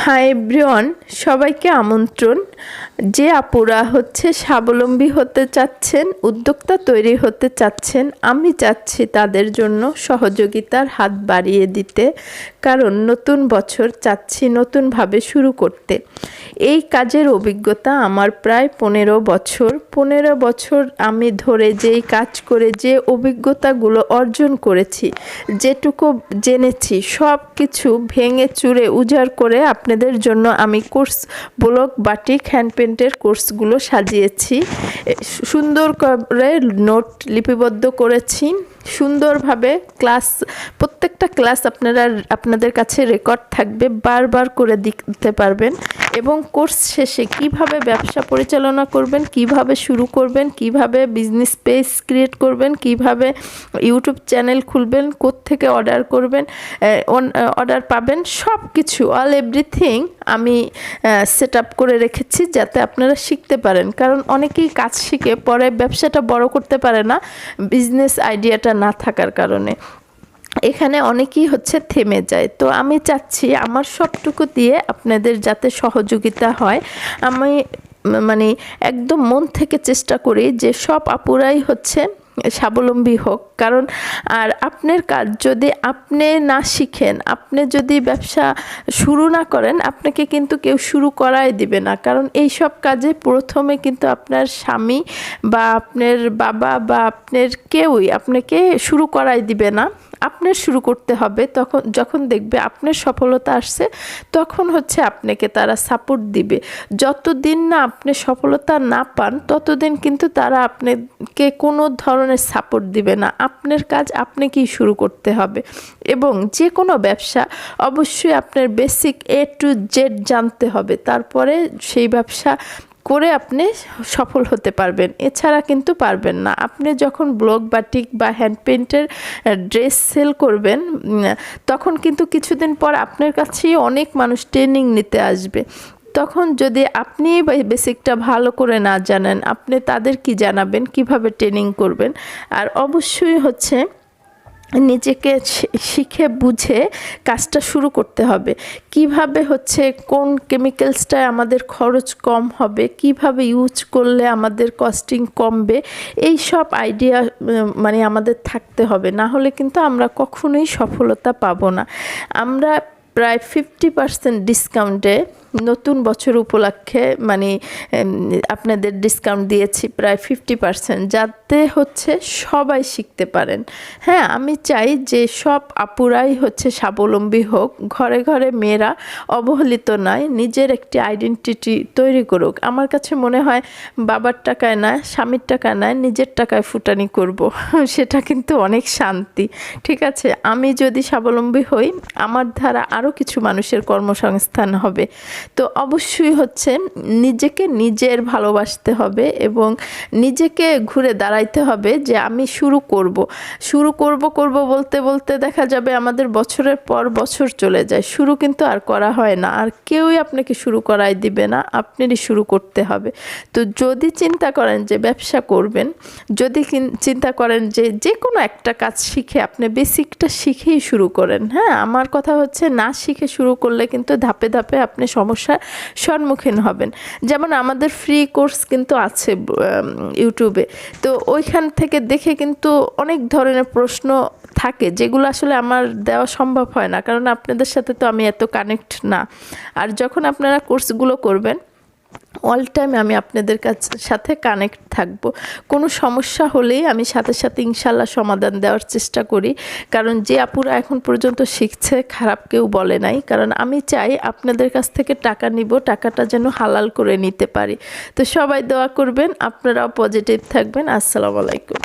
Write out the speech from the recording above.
Hi everyone, সবাইকে আমন্ত্রণ। যে আপুরা স্বাবলম্বী হতে চাচ্ছেন, উদ্যোক্তা তৈরি হতে চাচ্ছেন, আমি চাচ্ছি তাদের জন্য সহযোগিতার হাত বাড়িয়ে দিতে। কারণ নতুন বছর চাচ্ছি নতুনভাবে শুরু করতে। এই কাজের অভিজ্ঞতা আমার প্রায় 15 বছর আমি ধরে যেই কাজ করে যে অভিজ্ঞতাগুলো অর্জন করেছি, যেটুকু জেনেছি, সব কিছু ভেঙে চুরে উজাড় করে আপনাদের জন্য আমি কোর্স ব্লক বাটিক হ্যান্ডপ্রিন্টের কোর্সগুলো সাজিয়েছি। সুন্দর করে নোট লিপিবদ্ধ করেছি, সুন্দরভাবে ক্লাস, প্রত্যেকটা ক্লাস আপনাদের কাছে রেকর্ড থাকবে, বারবার করে দিতে পারবেন। এবং কোর্স শেষে কিভাবে ব্যবসা পরিচালনা করবেন, কিভাবে শুরু করবেন, কিভাবে বিজনেস পেজ ক্রিয়েট করবেন, কিভাবে ইউটিউব চ্যানেল খুলবেন, কোত্থেকে অর্ডার করবেন, অর্ডার পাবেন, সব কিছু এভরিথিং আমি সেট আপ করে রেখেছি যাতে আপনারা শিখতে পারেন। কারণ অনেকেই কাজ শিখে পরে ব্যবসাটা বড় করতে পারে না, বিজনেস আইডিয়াটা না থাকার কারণে। এখানে অনেকেই থেমে যায়। তো আমি চাচ্ছি আমার সবটুকু দিয়ে আপনাদের যাতে সহযোগিতা হয়। আমি একদম মন থেকে চেষ্টা করি যে সব আপুরাই স্বাবলম্বী হোক। কারণ আর আপনার কাজ যদি আপনি না শিখেন, আপনি যদি ব্যবসা শুরু না করেন, আপনাকে কিন্তু কেউ শুরু করাই দিবে না। কারণ এই সব কাজে প্রথমে কিন্তু আপনার স্বামী বা আপনার বাবা বা আপনার কেউই আপনাকে শুরু করাই দিবে না, আপনার শুরু করতে হবে। তখন যখন দেখবে আপনার সফলতা আসছে, তখন আপনাকে তারা সাপোর্ট দিবে। যতদিন না আপনি সফলতা না পান, ততদিন কিন্তু তারা আপনাকে কোনো ধরনের সাপোর্ট দিবে না। আপনার কাজ আপনাকেই শুরু করতে হবে। এবং যে কোনো ব্যবসা অবশ্যই আপনার বেসিক A to Z জানতে হবে, তারপরে সেই ব্যবসা করে আপনি সফল হতে পারবেন। এছাড়া কিন্তু পারবেন না। আপনি যখন ব্লক বাটিক বা হ্যান্ড পেইন্টের ড্রেস সেল করবেন, তখন কিন্তু কিছুদিন পর আপনার কাছেই অনেক মানুষ ট্রেনিং নিতে আসবে। তখন যদি আপনি বেসিকটা ভালো করে না জানেন, আপনি তাদের কি জানাবেন, কিভাবে ট্রেনিং করবেন? আর অবশ্যই নিজেকে শিখে বুঝে কাজটা শুরু করতে হবে। কিভাবে কোন কেমিক্যালসটায় আমাদের খরচ কম হবে, কিভাবে ইউজ করলে আমাদের কস্টিং কমবে, এই সব আইডিয়া আমাদের থাকতে হবে। না হলে কিন্তু আমরা কখনোই সফলতা পাবো না। আমরা প্রায় 50% ডিসকাউন্টে নতুন বছর উপলক্ষে আপনাদের ডিসকাউন্ট দিয়েছি প্রায় 50%, যাতে সবাই শিখতে পারেন। হ্যাঁ, আমি চাই যে সব আপুরাই স্বাবলম্বী হোক, ঘরে ঘরে মেয়েরা অবহেলিত নয়, নিজের একটি আইডেন্টিটি তৈরি করুক। আমার কাছে মনে হয় বাবার টাকায় নয়, স্বামীর টাকায় নয়, নিজের টাকায় ফুটানি করব, সেটা কিন্তু অনেক শান্তি। ঠিক আছে, আমি যদি স্বাবলম্বী হই, আমার দ্বারা আরও কিছু মানুষের কর্মসংস্থান হবে। তো অবশ্যই নিজেকে নিজের ভালোবাসতে হবে এবং নিজেকে ঘুরে দাঁড়াইতে হবে যে আমি শুরু করব বলতে বলতে দেখা যাবে আমাদের বছরের পর বছর চলে যায়, শুরু কিন্তু আর করা হয় না। আর কেউই আপনাকে শুরু করাই দিবে না, আপনারই শুরু করতে হবে। তো যদি চিন্তা করেন যে ব্যবসা করবেন, যদি চিন্তা করেন যে কোনো একটা কাজ শিখে আপনি বেসিকটা শিখেই শুরু করেন। হ্যাঁ, আমার কথা না শিখে শুরু করলে কিন্তু ধাপে ধাপে আপনি সমস্যার সম্মুখীন হবেন। যেমন আমাদের ফ্রি কোর্স কিন্তু আছে ইউটিউবে, তো ওইখান থেকে দেখে কিন্তু অনেক ধরনের প্রশ্ন থাকে যেগুলো আসলে আমার দেওয়া সম্ভব হয় না, কারণ আপনাদের সাথে তো আমি এত কানেক্ট না। আর যখন আপনারা কোর্সগুলো করবেন, অল টাইম আমি আপনাদের সাথে কানেক্ট থাকব। কোনো সমস্যা হলেই আমি সাথে সাথে ইনশাল্লাহ সমাধান দেওয়ার চেষ্টা করি। কারণ যে আপুরা এখন পর্যন্ত শিখছে, খারাপ কেউ বলে নাই। কারণ আমি চাই আপনাদের কাছ থেকে টাকা নিব, টাকাটা যেন হালাল করে নিতে পারি। তো সবাই দোয়া করবেন, আপনারাও পজিটিভ থাকবেন। আসসালামু আলাইকুম।